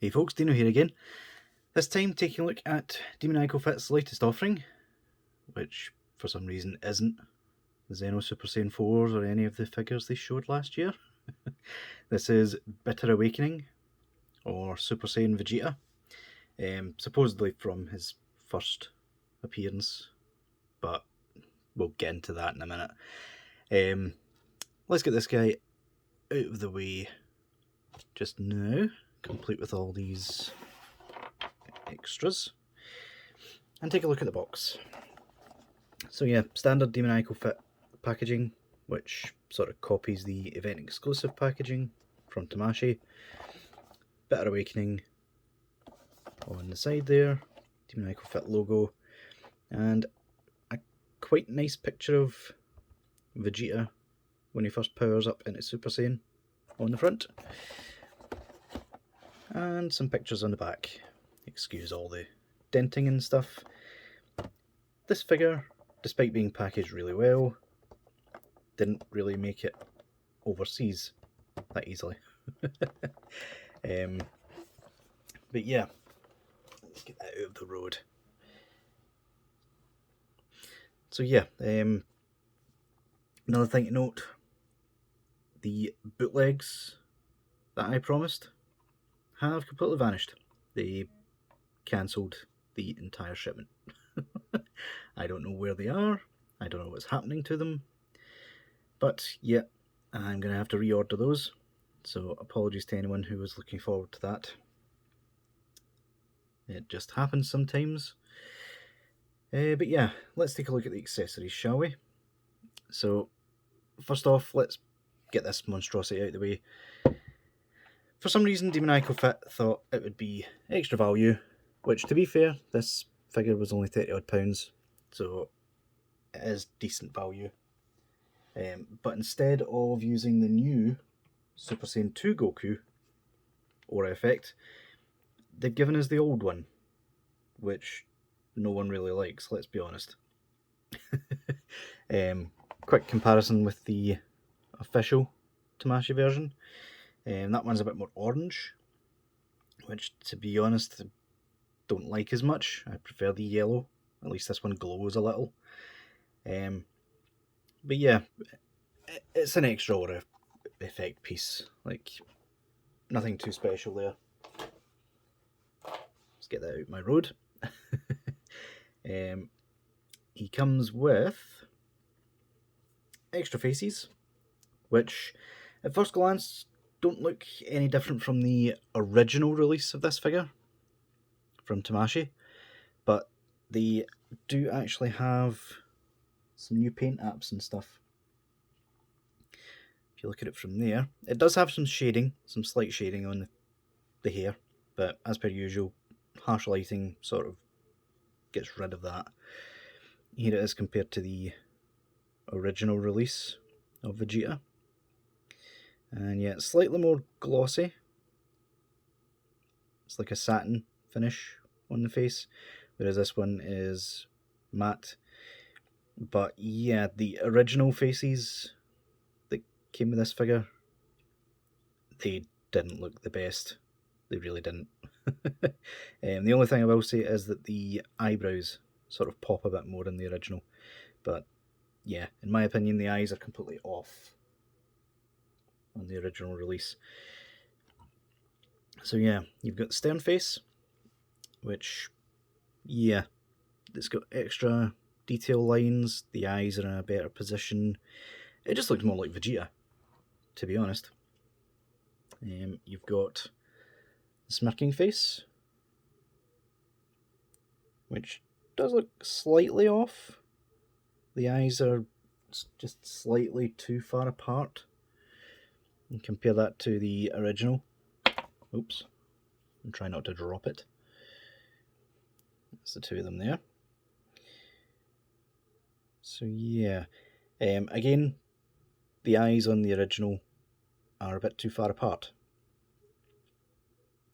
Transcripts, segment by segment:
Hey folks, Deano here again. This time taking a look at Demoniacal Fit's latest offering, which for some reason isn't the Xeno Super Saiyan 4s or any of the figures they showed last year. This is Bitter Awakening, or Super Saiyan Vegeta, supposedly from his first appearance, but we'll get into that in a minute. Let's get this guy out of the way just now, complete with all these extras, and take a look at the box. So yeah, standard Demoniacal Fit packaging, which sort of copies the event exclusive packaging from Tamashii. Bitter Awakening on the side there, Demoniacal Fit logo, and a quite nice picture of Vegeta when he first powers up into Super Saiyan on the front. And some pictures on the back. Excuse all the denting and stuff. This figure, despite being packaged really well, didn't really make it overseas that easily. But yeah, let's get that out of the road. So yeah, another thing to note, the bootlegs that I promised have completely vanished. They cancelled the entire shipment. I don't know where they are, I don't know what's happening to them, but yeah, I'm going to have to reorder those, so apologies to anyone who was looking forward to that. It just happens sometimes. But yeah, let's take a look at the accessories, shall we? So first off, let's get this monstrosity out of the way. For some reason, Demoniacal Fit thought it would be extra value, which, to be fair, this figure was only £30 odd, so it is decent value. But instead of using the new Super Saiyan 2 Goku aura effect, they've given us the old one, which no one really likes, let's be honest. Quick comparison with the official Tamashii version. That one's a bit more orange, which, to be honest, I don't like as much. I prefer the yellow. At least this one glows a little. But yeah, it's an extra aura effect piece. Like, nothing too special there. Let's get that out my road. He comes with extra faces, which at first glance don't look any different from the original release of this figure from Tamashii, but they do actually have some new paint apps and stuff. If you look at it from there, it does have some shading, some slight shading on the hair, but as per usual, harsh lighting sort of gets rid of that. Here it is compared to the original release of Vegeta. And yeah, it's slightly more glossy. It's like a satin finish on the face, whereas this one is matte. But yeah, the original faces that came with this figure, they didn't look the best. They really didn't. The only thing I will say is that the eyebrows sort of pop a bit more in the original. But yeah, in my opinion, the eyes are completely off on the original release. So yeah, you've got the stern face, which, yeah, it's got extra detail lines, the eyes are in a better position. It just looks more like Vegeta, to be honest. You've got the smirking face, which does look slightly off. The eyes are just slightly too far apart. And compare that to the original. Oops. And try not to drop it. That's the two of them there. So yeah. Again, the eyes on the original are a bit too far apart.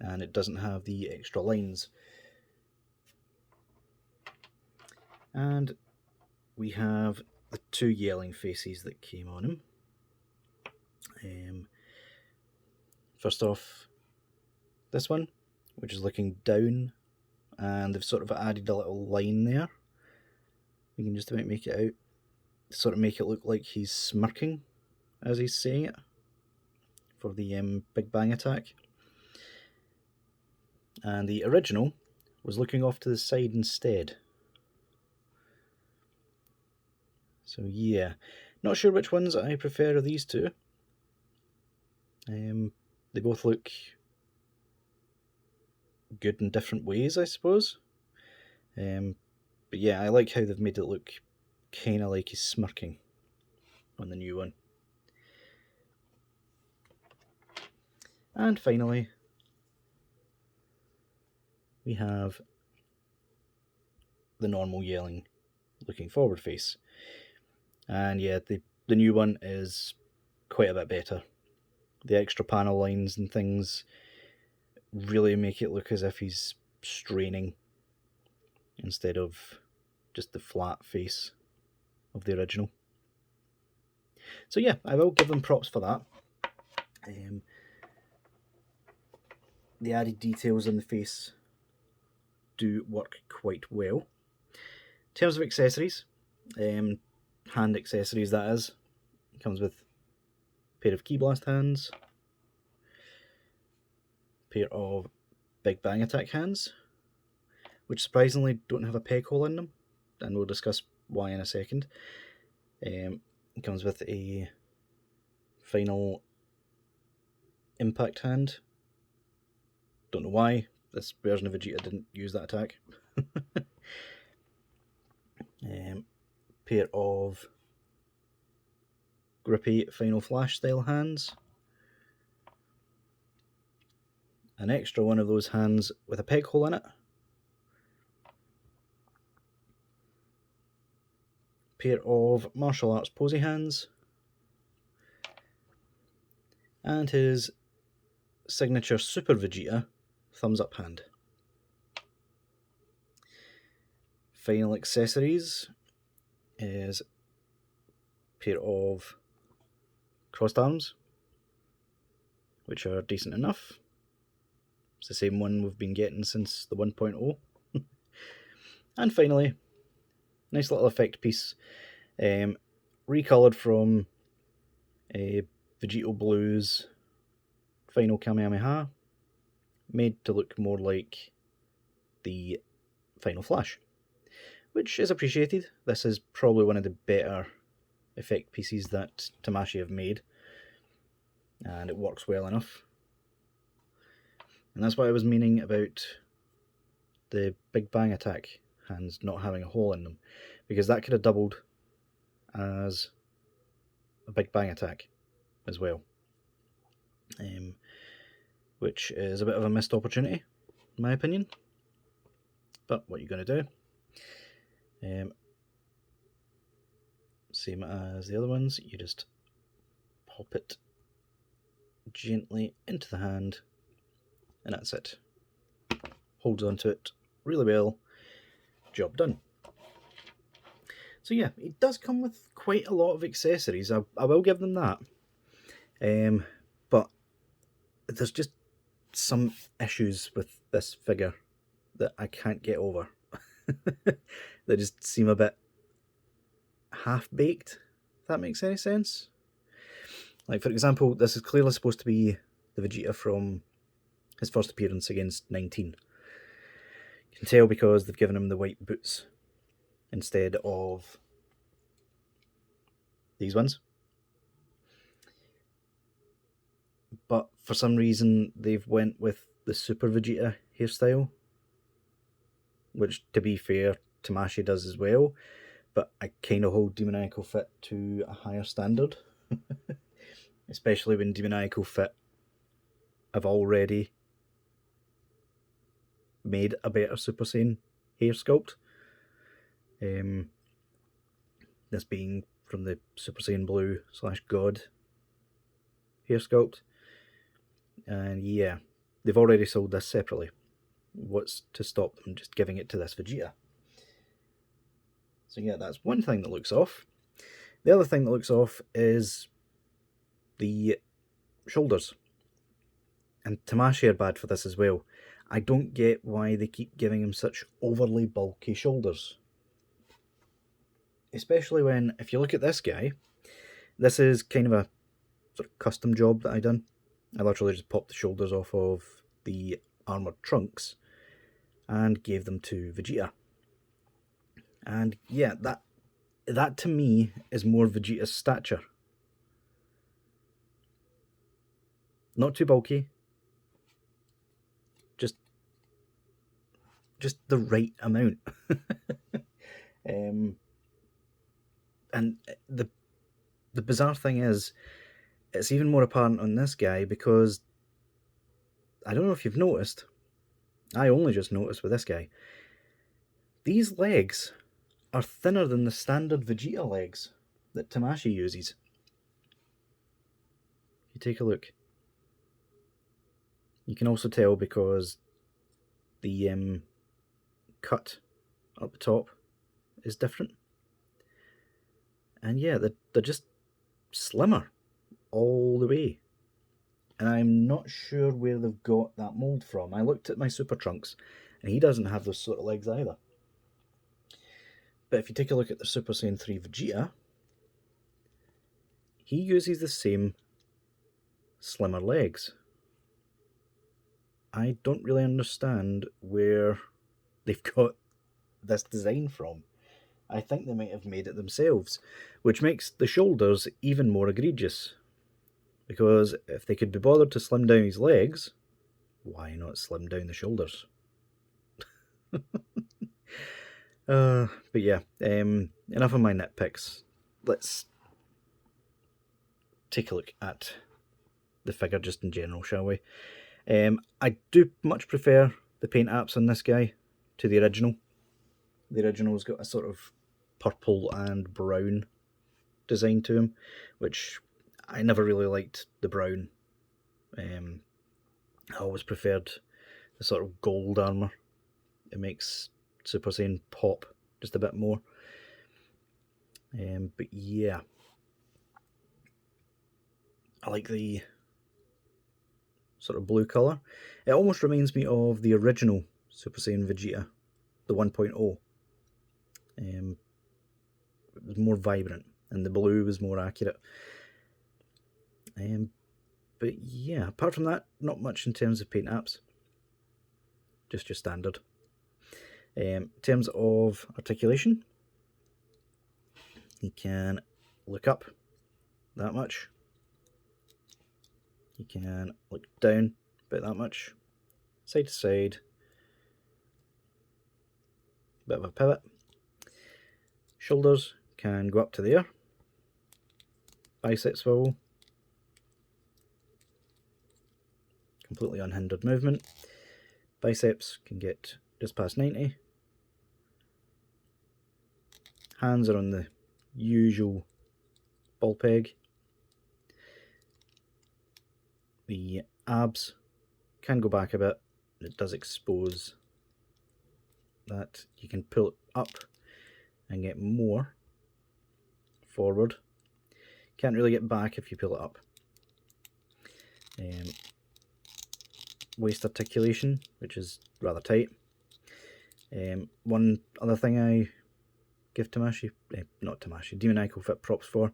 And it doesn't have the extra lines. And we have the two yelling faces that came on him. First off, this one, which is looking down, and they've sort of added a little line there. You can just about make it out, to sort of make it look like he's smirking as he's saying it for the Big Bang attack. And the original was looking off to the side instead. So yeah, not sure which ones I prefer of these two. They both look good in different ways, I suppose. But yeah, I like how they've made it look kind of like he's smirking on the new one. And finally, we have the normal yelling, looking forward face. And yeah, the new one is quite a bit better. The extra panel lines and things really make it look as if he's straining instead of just the flat face of the original. So yeah, I will give them props for that. The added details on the face do work quite well. In terms of accessories, hand accessories that is, it comes with a pair of Ki Blast hands, a pair of Big Bang attack hands, which surprisingly don't have a peg hole in them, and we'll discuss why in a second. It comes with a final impact hand. Don't know why this version of Vegeta didn't use that attack. Pair of grippy Final Flash style hands. An extra one of those hands with a peg hole in it. Pair of martial arts posy hands. And his signature Super Vegeta thumbs up hand. Final accessories is a pair of crossed arms, which are decent enough. It's the same one we've been getting since the 1.0. And finally, nice little effect piece, recoloured from Vegito Blue's final Kamehameha, made to look more like the Final Flash, which is appreciated. This is probably one of the better effect pieces that Tamashii have made, and it works well enough. And that's what I was meaning about the Big Bang attack hands not having a hole in them, because that could have doubled as a Big Bang attack as well, which is a bit of a missed opportunity in my opinion, but what are you going to do? Same as the other ones, you just pop it gently into the hand and that's it. Holds onto it really well, job done. So yeah, it does come with quite a lot of accessories, I will give them that. But there's just some issues with this figure that I can't get over. They just seem a bit half-baked, if that makes any sense. Like, for example, this is clearly supposed to be the Vegeta from his first appearance against 19. You can tell because they've given him the white boots instead of these ones. But for some reason they've went with the Super Vegeta hairstyle, which, to be fair, Tamashii does as well, but I kind of hold Demoniacal Fit to a higher standard. Especially when Demoniacal Fit have already made a better Super Saiyan hair sculpt. This being from the Super Saiyan Blue / God hair sculpt. And yeah, they've already sold this separately. What's to stop them just giving it to this Vegeta? So yeah, that's one thing that looks off. The other thing that looks off is the shoulders. And Tamashii are bad for this as well. I don't get why they keep giving him such overly bulky shoulders. Especially when, if you look at this guy, this is kind of a sort of custom job that I done. I literally just popped the shoulders off of the armoured trunks and gave them to Vegeta. And yeah, that to me is more Vegeta's stature. Not too bulky. Just the right amount. And the bizarre thing is, it's even more apparent on this guy because I don't know if you've noticed. I only just noticed with this guy. These legs are thinner than the standard Vegeta legs that Tamashii uses. You take a look. You can also tell because the cut up the top is different. And yeah, they're just slimmer all the way. And I'm not sure where they've got that mould from. I looked at my Super Trunks, and he doesn't have those sort of legs either. But if you take a look at the Super Saiyan 3 Vegeta, he uses the same slimmer legs. I don't really understand where they've got this design from. I think they might have made it themselves, which makes the shoulders even more egregious. Because if they could be bothered to slim down his legs, why not slim down the shoulders? But yeah, enough of my nitpicks. Let's take a look at the figure just in general, shall we? I do much prefer the paint apps on this guy to the original. The original's got a sort of purple and brown design to him, which I never really liked the brown. I always preferred the sort of gold armour. It makes Super Saiyan pop just a bit more. But yeah, I like the sort of blue colour. It almost reminds me of the original Super Saiyan Vegeta, the 1.0. It was more vibrant, and the blue was more accurate. But yeah, apart from that, not much in terms of paint apps. Just your standard. In terms of articulation, you can look up that much. You can look down about that much. Side to side. Bit of a pivot. Shoulders can go up to there. Bicep swivel. Completely unhindered movement. Biceps can get just past 90. Hands are on the usual ball peg. The abs can go back a bit. It does expose that. You can pull it up and get more forward. Can't really get back if you pull it up. Waist articulation, which is rather tight. One other thing I give Tamashii, not Tamashii, Demoniacal Fit props for,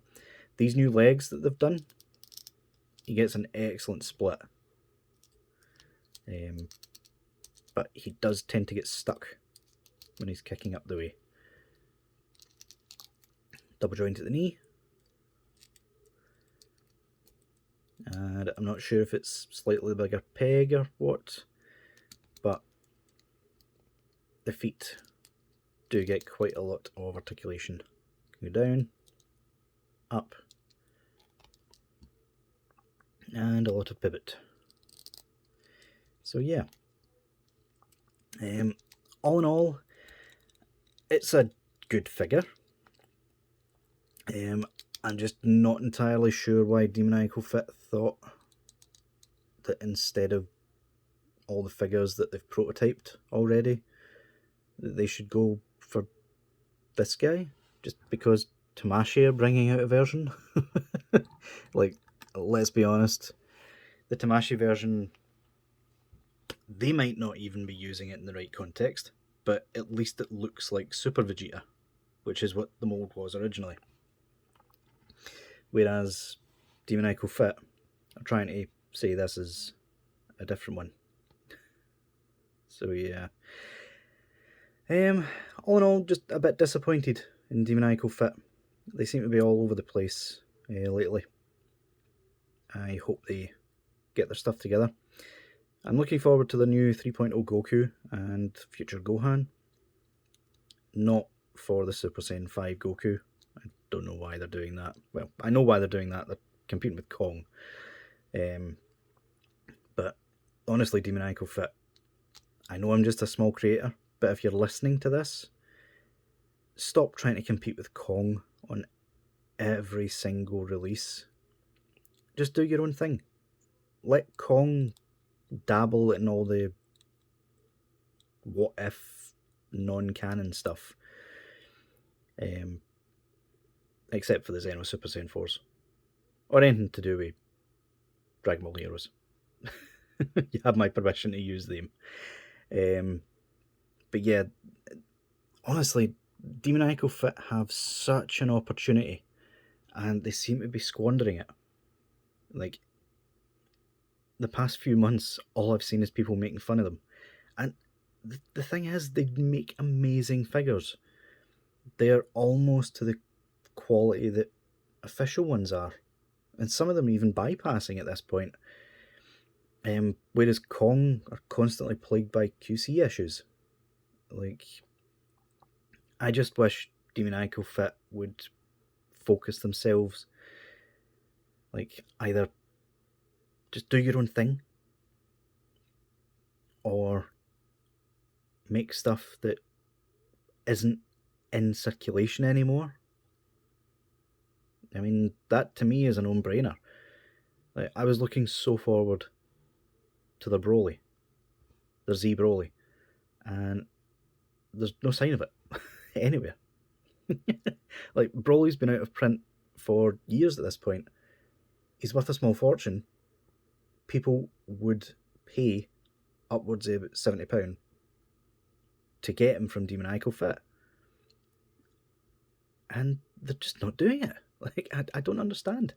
these new legs that they've done, he gets an excellent split. But he does tend to get stuck when he's kicking up the way. Double joint at the knee. And I'm not sure if it's slightly bigger peg or what, but the feet do get quite a lot of articulation. Go down, up, and a lot of pivot. So yeah, all in all, it's a good figure. I'm just not entirely sure why Demoniacal Fit thought that instead of all the figures that they've prototyped already, that they should go for this guy, just because Tamashii are bringing out a version. Like, let's be honest, the Tamashii version they might not even be using it in the right context, but at least it looks like Super Vegeta, which is what the mold was originally. Whereas Demoniacal Fit are trying to say this is a different one. So yeah. All in all, just a bit disappointed in Demoniacal Fit. They seem to be all over the place lately. I hope they get their stuff together. I'm looking forward to the new 3.0 Goku and future Gohan. Not for the Super Saiyan 5 Goku. I don't know why they're doing that. Well, I know why they're doing that. They're competing with Kong. But honestly, Demoniacal Fit, I know I'm just a small creator, but if you're listening to this, stop trying to compete with Kong on every single release. Just do your own thing. Let Kong dabble in all the what if non-canon stuff. Except for the Xeno Super Saiyan 4s. Or anything to do with Dragon Ball Heroes. You have my permission to use them. But yeah, honestly, Demoniacal Fit have such an opportunity, and they seem to be squandering it. Like, the past few months, all I've seen is people making fun of them. And the thing is, they make amazing figures. They're almost to the quality that official ones are. And some of them even bypassing at this point. Whereas Kong are constantly plagued by QC issues. Like, I just wish Demoniacal Fit would focus themselves. Like, either just do your own thing, or make stuff that isn't in circulation anymore. I mean, that to me is a no-brainer. Like, I was looking so forward to their Broly, their Z Broly, and there's no sign of it anywhere. Like, Broly's been out of print for years at this point. He's worth a small fortune. People would pay upwards of about £70 to get him from Demoniacal Fit. And they're just not doing it. Like, I don't understand.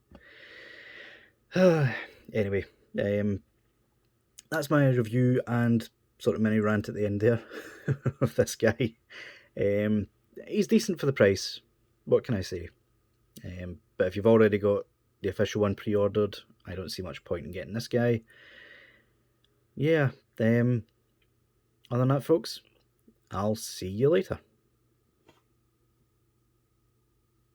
Anyway, that's my review and sort of mini rant at the end there of this guy. He's decent for the price. What can I say? But if you've already got the official one pre-ordered, I don't see much point in getting this guy. Yeah, other than that, folks, I'll see you later.